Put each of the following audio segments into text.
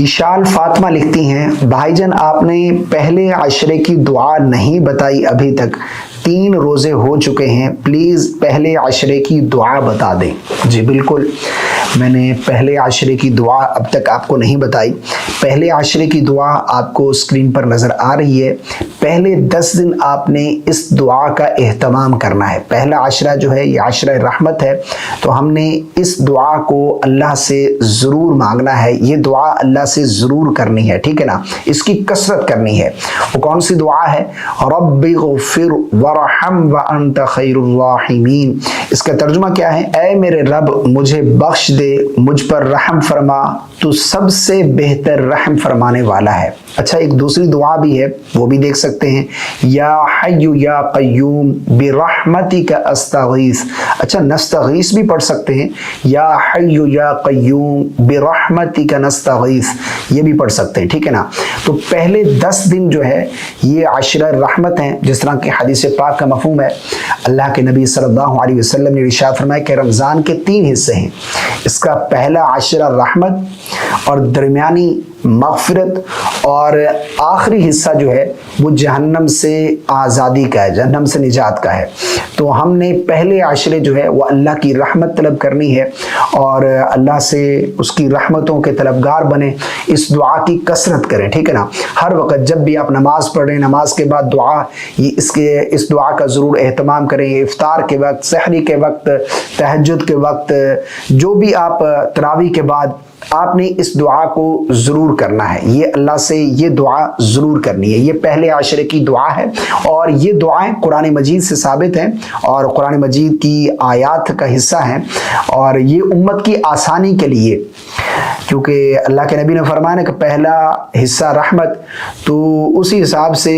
اشال فاطمہ لکھتی ہیں، بھائی جان آپ نے پہلے عشرے کی دعا نہیں بتائی ابھی تک، 3 روزے ہو چکے ہیں، پلیز پہلے عشرے کی دعا بتا دیں۔ جی بالکل، میں نے پہلے عشرے کی دعا اب تک آپ کو نہیں بتائی۔ پہلے عشرے کی دعا آپ کو اسکرین پر نظر آ رہی ہے۔ پہلے 10 دن آپ نے اس دعا کا اہتمام کرنا ہے۔ پہلا عشرہ جو ہے یہ عشرہ رحمت ہے، تو ہم نے اس دعا کو اللہ سے ضرور مانگنا ہے، یہ دعا اللہ سے ضرور کرنی ہے، ٹھیک ہے نا، اس کی کثرت کرنی ہے۔ وہ کون سی دعا ہے؟ رب اغفر وارحم وانت خیر الراحمین۔ اس کا ترجمہ کیا ہے؟ اے میرے رب مجھے بخش دے، مجھ پر رحم فرما، تو سب سے بہتر رحم فرمانے والا ہے۔ اچھا ایک دوسری دعا بھی ہے، وہ بھی دیکھ سکتے ہیں، یا حی یا قیوم برحمتک استغیث۔ اچھا نستغیث بھی پڑھ سکتے ہیں، یا حی یا قیوم برحمتک نستغیث، یہ بھی پڑھ سکتے ہیں، ٹھیک ہے نا۔ تو پہلے 10 دن جو ہے یہ عشرہ رحمت ہیں، جس طرح کہ حدیث پاک کا مفہوم ہے۔ اللہ کے نبی صلی اللہ علیہ وسلم نے ارشاد فرمایا کہ رمضان کے 3 حصے ہیں، اس کا پہلا عشرہ رحمت اور درمیانی مغفرت اور آخری حصہ جو ہے وہ جہنم سے آزادی کا ہے، جہنم سے نجات کا ہے۔ تو ہم نے پہلے عشرے جو ہے وہ اللہ کی رحمت طلب کرنی ہے اور اللہ سے اس کی رحمتوں کے طلبگار بنیں، اس دعا کی کثرت کریں، ٹھیک ہے نا۔ ہر وقت جب بھی آپ نماز پڑھ رہے ہیں، نماز کے بعد دعا، اس دعا کا ضرور اہتمام کریں۔ افطار کے وقت، سحری کے وقت، تہجد کے وقت، جو بھی آپ تراویح کے بعد، آپ نے اس دعا کو ضرور کرنا ہے، یہ اللہ سے یہ دعا ضرور کرنی ہے۔ یہ پہلے عشرے کی دعا ہے اور یہ دعائیں قرآن مجید سے ثابت ہیں اور قرآن مجید کی آیات کا حصہ ہیں، اور یہ امت کی آسانی کے لیے، کیونکہ اللہ کے نبی نے فرمایا کہ پہلا حصہ رحمت، تو اسی حساب سے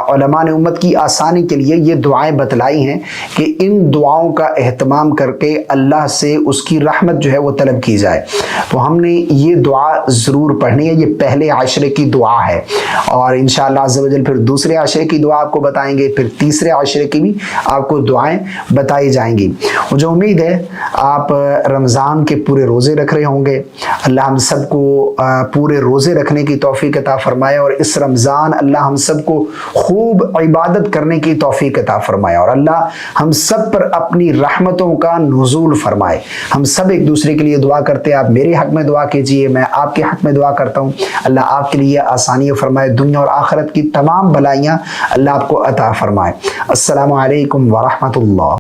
علماء نے امت کی آسانی کے لیے یہ دعائیں بتلائی ہیں کہ ان دعاؤں کا اہتمام کر کے اللہ سے اس کی رحمت جو ہے وہ طلب کی جائے۔ تو ہم نے یہ دعا ضرور پڑھنی ہے، یہ پہلے عشرے کی دعا ہے، اور انشاءاللہ عز و جل پھر دوسرے عشرے کی دعا آپ کو بتائیں گے، پھر تیسرے عشرے کی بھی آپ کو دعائیں بتائی جائیں گی۔ مجھے امید ہے آپ رمضان کے پورے روزے رکھ رہے ہوں گے۔ اللہ ہم سب کو پورے روزے رکھنے کی توفیق عطا فرمائے، اور اس رمضان اللہ ہم سب کو خوب عبادت کرنے کی توفیق عطا فرمائے، اور اللہ ہم سب پر اپنی رحمتوں کا نزول فرمائے۔ ہم سب ایک دوسرے کے لیے دعا کرتے ہیں، آپ میرے حق میں دعا کیجئے، میں آپ کے حق میں دعا کرتا ہوں۔ اللہ آپ کے لیے آسانی فرمائے، دنیا اور آخرت کی تمام بلائیاں اللہ آپ کو عطا فرمائے۔ السلام علیکم ورحمۃ اللہ۔